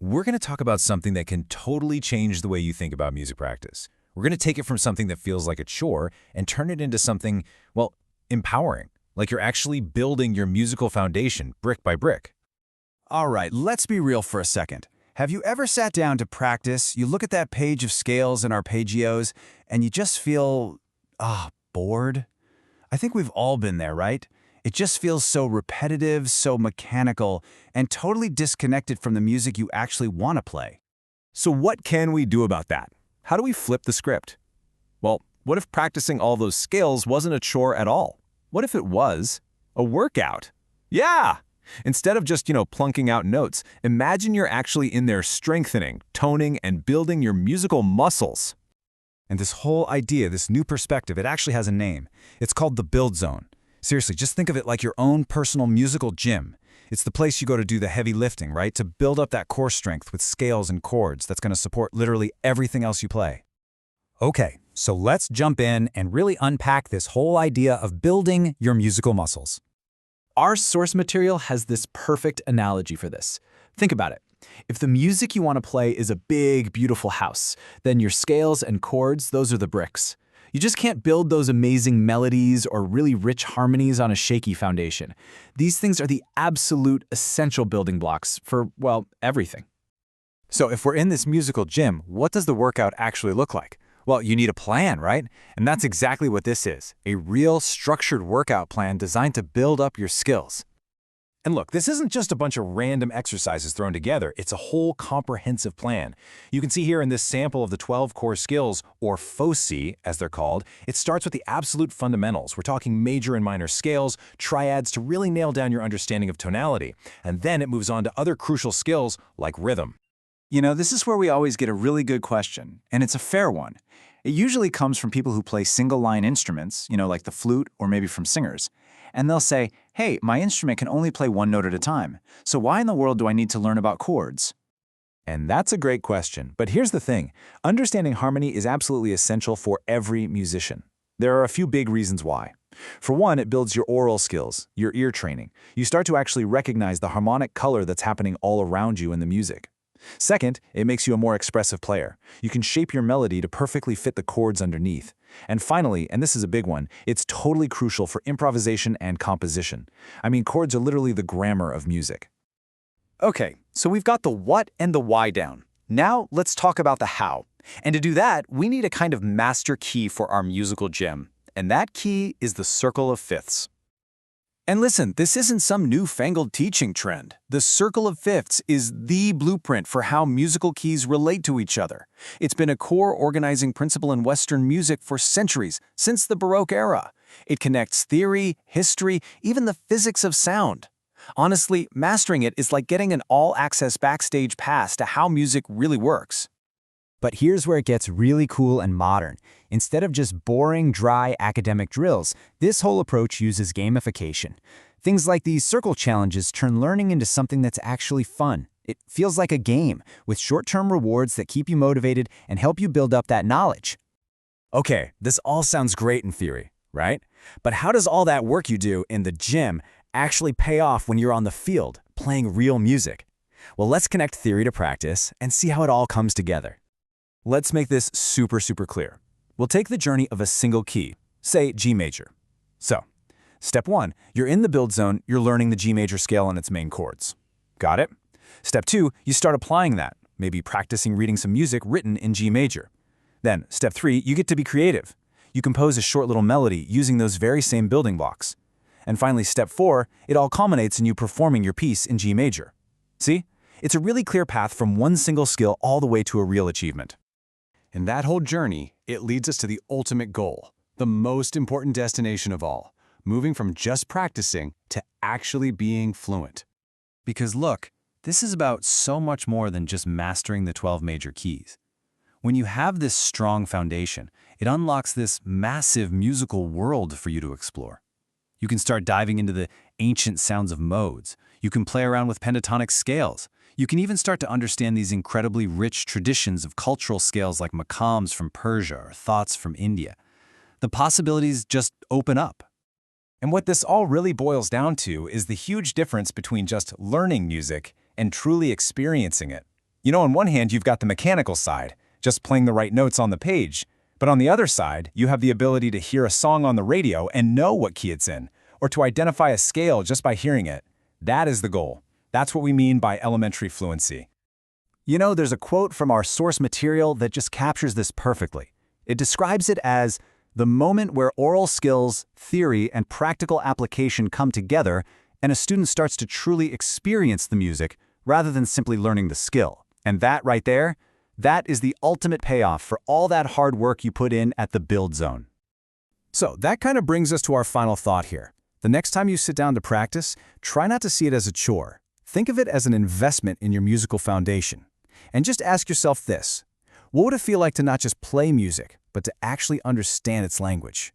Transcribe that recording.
we're going to talk about something that can totally change the way you think about music practice. We're going to take it from something that feels like a chore and turn it into something, well, empowering, like you're actually building your musical foundation brick by brick. All right, let's be real for a second. Have you ever sat down to practice, you look at that page of scales and arpeggios, and you just feel, bored? I think we've all been there, right? It just feels so repetitive, so mechanical, and totally disconnected from the music you actually want to play. So what can we do about that? How do we flip the script? Well, what if practicing all those scales wasn't a chore at all? What if it was a workout? Yeah! Instead of just, plunking out notes, imagine you're actually in there strengthening, toning, and building your musical muscles. And this whole idea, this new perspective, it actually has a name. It's called the build zone. Seriously, just think of it like your own personal musical gym. It's the place you go to do the heavy lifting, right? To build up that core strength with scales and chords that's going to support literally everything else you play. Okay, so let's jump in and really unpack this whole idea of building your musical muscles. Our source material has this perfect analogy for this. Think about it. If the music you want to play is a big, beautiful house, then your scales and chords, those are the bricks. You just can't build those amazing melodies or really rich harmonies on a shaky foundation. These things are the absolute essential building blocks for, well, everything. So if we're in this musical gym, what does the workout actually look like? Well, you need a plan, right? And that's exactly what this is, a real structured workout plan designed to build up your skills. And look, this isn't just a bunch of random exercises thrown together, it's a whole comprehensive plan. You can see here in this sample of the 12 core skills, or foci as they're called, it starts with the absolute fundamentals. We're talking major and minor scales, triads to really nail down your understanding of tonality. And then it moves on to other crucial skills like rhythm. This is where we always get a really good question, and it's a fair one. It usually comes from people who play single-line instruments, like the flute or maybe from singers. And they'll say, hey, my instrument can only play one note at a time, so why in the world do I need to learn about chords? And that's a great question, but here's the thing. Understanding harmony is absolutely essential for every musician. There are a few big reasons why. For one, it builds your oral skills, your ear training. You start to actually recognize the harmonic color that's happening all around you in the music. Second, it makes you a more expressive player. You can shape your melody to perfectly fit the chords underneath. And finally, and this is a big one, it's totally crucial for improvisation and composition. I mean, chords are literally the grammar of music. Okay, so we've got the what and the why down. Now let's talk about the how. And to do that, we need a kind of master key for our musical gym. And that key is the circle of fifths. And listen, this isn't some newfangled teaching trend. The circle of fifths is the blueprint for how musical keys relate to each other. It's been a core organizing principle in Western music for centuries, since the Baroque era. It connects theory, history, even the physics of sound. Honestly, mastering it is like getting an all-access backstage pass to how music really works. But here's where it gets really cool and modern. Instead of just boring, dry academic drills, this whole approach uses gamification. Things like these circle challenges turn learning into something that's actually fun. It feels like a game, with short-term rewards that keep you motivated and help you build up that knowledge. Okay, this all sounds great in theory, right? But how does all that work you do in the gym actually pay off when you're on the field, playing real music? Well, let's connect theory to practice and see how it all comes together. Let's make this super clear. We'll take the journey of a single key, say G major. So, step 1, you're in the build zone, you're learning the G major scale and its main chords. Got it? Step 2, you start applying that, maybe practicing reading some music written in G major. Then, step 3, you get to be creative. You compose a short little melody using those very same building blocks. And finally, step 4, it all culminates in you performing your piece in G major. See? It's a really clear path from one single skill all the way to a real achievement. In that whole journey, it leads us to the ultimate goal, the most important destination of all, moving from just practicing to actually being fluent. Because look, this is about so much more than just mastering the 12 major keys. When you have this strong foundation, it unlocks this massive musical world for you to explore. You can start diving into the ancient sounds of modes. You can play around with pentatonic scales. You can even start to understand these incredibly rich traditions of cultural scales like maqams from Persia or thoughts from India. The possibilities just open up. And what this all really boils down to is the huge difference between just learning music and truly experiencing it. On one hand, you've got the mechanical side, just playing the right notes on the page. But on the other side, you have the ability to hear a song on the radio and know what key it's in, or to identify a scale just by hearing it. That is the goal. That's what we mean by elementary fluency. There's a quote from our source material that just captures this perfectly. It describes it as the moment where oral skills, theory, and practical application come together and a student starts to truly experience the music rather than simply learning the skill. And that right there, that is the ultimate payoff for all that hard work you put in at the build zone. So that kind of brings us to our final thought here. The next time you sit down to practice, try not to see it as a chore. Think of it as an investment in your musical foundation. And just ask yourself this: what would it feel like to not just play music, but to actually understand its language?